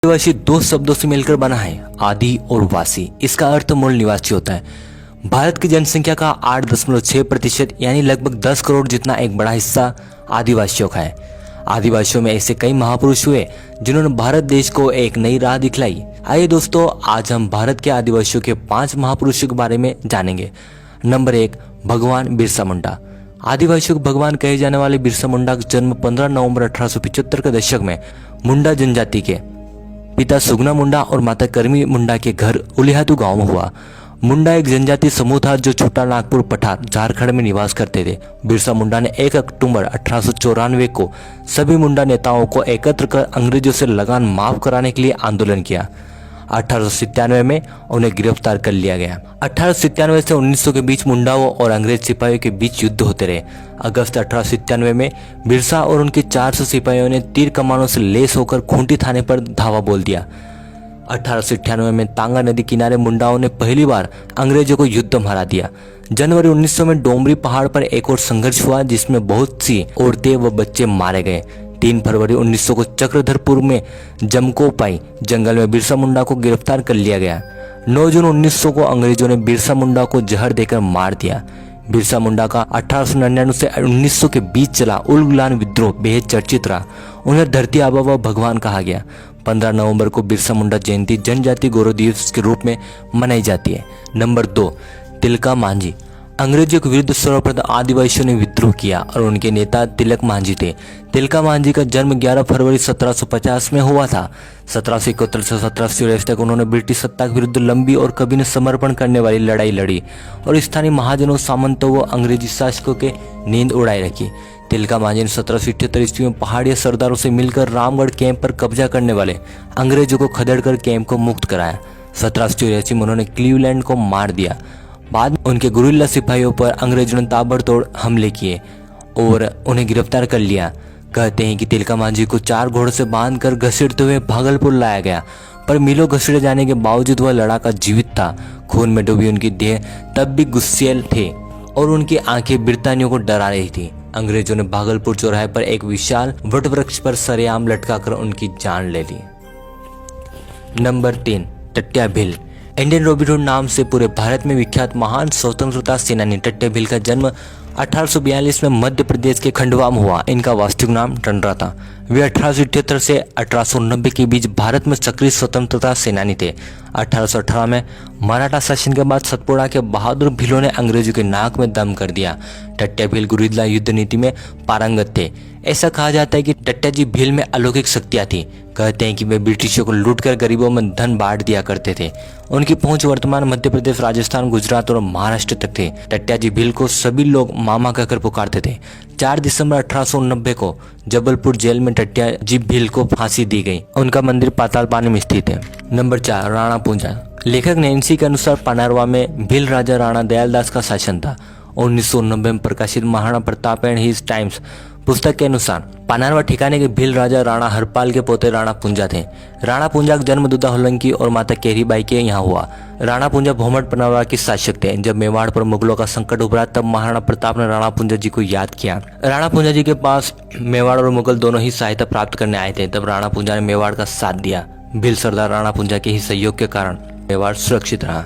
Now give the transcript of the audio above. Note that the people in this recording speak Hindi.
आदिवासी दो शब्दों से मिलकर बना है, आदि और वासी। इसका अर्थ मूल निवासी होता है। भारत की जनसंख्या का 8.6% यानी लगभग 10 करोड़ जितना एक बड़ा हिस्सा आदिवासियों का है। आदिवासियों में ऐसे कई महापुरुष हुए जिन्होंने भारत देश को एक नई राह दिखलाई। आइए दोस्तों, आज हम भारत के आदिवासियों के 5 महापुरुषों के बारे में जानेंगे। नंबर 1, भगवान बिरसा मुंडा। आदिवासियों को भगवान कहे जाने वाले बिरसा मुंडा का जन्म 15 नवंबर 1875 के दशक में मुंडा जनजाति के पिता सुगना मुंडा और माता करमी मुंडा के घर उलिहातू गांव में हुआ। मुंडा एक जनजाति समूह था जो छोटा नागपुर पठार झारखंड में निवास करते थे। बिरसा मुंडा ने 1 अक्टूबर 1894 को सभी मुंडा नेताओं को एकत्र कर अंग्रेजों से लगान माफ कराने के लिए आंदोलन किया। 1897 में उन्हें गिरफ्तार कर लिया गया। 1897 से 1900 के बीच मुंडाओं और अंग्रेज सिपाहियों के बीच युद्ध होते रहे। अगस्त 1897 में बिरसा और उनके 400 सिपाहियों ने तीर कमानों से लैस होकर खूंटी थाने पर धावा बोल दिया। 1898 में तांगा नदी किनारे मुंडाओं ने पहली बार अंग्रेजों को युद्ध में हरा दिया। जनवरी 1900 में डोमरी पहाड़ पर एक और संघर्ष हुआ जिसमें बहुत सी औरतें व बच्चे मारे गए। 3 फरवरी 1900 को चक्रधरपुर में जमकोपाई जंगल में बिरसा मुंडा को गिरफ्तार कर लिया गया। 9 जून 1900 को अंग्रेजों ने बिरसा मुंडा को जहर देकर मार दिया। बिरसा मुंडा का 1899 से 1900 के बीच चला उलगुलान विद्रोह बेहद चर्चित रहा। उन्हें धरती आबा व भगवान कहा गया। 15 नवंबर को बिरसा मुंडा जयंती जनजाति गौरव दिवस के रूप में मनाई जाती है। नंबर 2, तिलका मांझी। अंग्रेजों के विरुद्ध सर्वप्रथम आदिवासियों ने विद्रोह किया और उनके नेता तिलक मांझी थे। तिलका मांझी का जन्म 11 फरवरी 1750 में हुआ था। 1771 से 1783 तक उन्होंने ब्रिटिश सत्ता के विरुद्ध लंबी और कभी न समर्पण करने वाली लड़ाई लड़ी और स्थानीय महाजनों, सामंतों व अंग्रेजी शासकों के नींद उड़ाई रखी। तिलका मांझी ने 1778 ईस्वी में पहाड़ी सरदारों से मिलकर रामगढ़ कैंप पर कब्जा करने वाले अंग्रेजों को खदेड़कर कैंप को मुक्त कराया। 1784 में उन्होंने क्लीवलैंड को मार दिया। बाद में उनके गुरिल्ला सिपाहियों पर अंग्रेजों ने ताबड़तोड़ हमले किए और उन्हें गिरफ्तार कर लिया। कहते हैं कि तिलका मांझी को 4 घोड़ों से बांधकर घसीटते हुए भागलपुर लाया गया, पर मीलों घसीटे जाने के बावजूद वह लड़ाका जीवित था। खून में डूबी उनकी देह तब भी गुस्सैल थे और उनकी आंखें ब्रितानियों को डरा रही थी। अंग्रेजों ने भागलपुर चौराहे पर एक विशाल वटवृक्ष पर सरेआम लटकाकर उनकी जान ले ली। Number 3, Tatya Bhil. Indian Robin Hood नाम से पूरे भारत में विख्यात महान स्वतंत्रता सेनानी टट्या भील का जन्म 1842 में मध्य प्रदेश के खंडवा में हुआ। इनका वास्तविक नाम टंडरा था। वे 1878 से 1890 के बीच भारत में सक्रिय स्वतंत्रता सेनानी थे। 1818 में मराठा शासन के बाद सतपुड़ा के बहादुर भीलों ने अंग्रेजों के नाक में दम कर दिया। टट्या भील गुरिल्ला युद्ध नीति में पारंगत थे। ऐसा कहा जाता है कि टट्या जी भील में अलौकिक शक्तियां थी। कहते हैं कि वे ब्रिटिशों को लूटकर गरीबों में धन बांट दिया करते थे। उनकी पहुंच वर्तमान मध्य प्रदेश, राजस्थान, गुजरात और महाराष्ट्र तक थी। टट्या जी भील को सभी लोग मामा कहकर पुकारते थे। 4 दिसंबर 1890 को जबलपुर जेल में टट्या जी भील को फांसी दी गई। उनका मंदिर पाताल पानी में स्थित है। नंबर 4, राणा पूंजा। लेखक नैन्सी के अनुसार पानारवा में भील राजा राणा दयालदास का शासन था। 1990 में प्रकाशित Maharana Pratap and his times पुस्तक के अनुसार पानारवा ठिकाने के भील राजा राणा हरपाल के पोते राणा पूंजा थे। राणा पूंजा का जन्म दुदा होलंकी और माता केरीबाई के यहाँ हुआ। राणा पूंजा भोमट पानारवा के शासक थे। जब मेवाड़ पर मुगलों का संकट उभरा तब महाराणा प्रताप ने राणा पूंजा जी को याद किया। राणा पूंजा जी के पास मेवाड़ और मुगल दोनों ही सहायता प्राप्त करने आए थे। तब राणा पूंजा ने मेवाड़ का साथ दिया। भील सरदार राणा पूंजा के ही सहयोग के कारण मेवाड़ सुरक्षित रहा।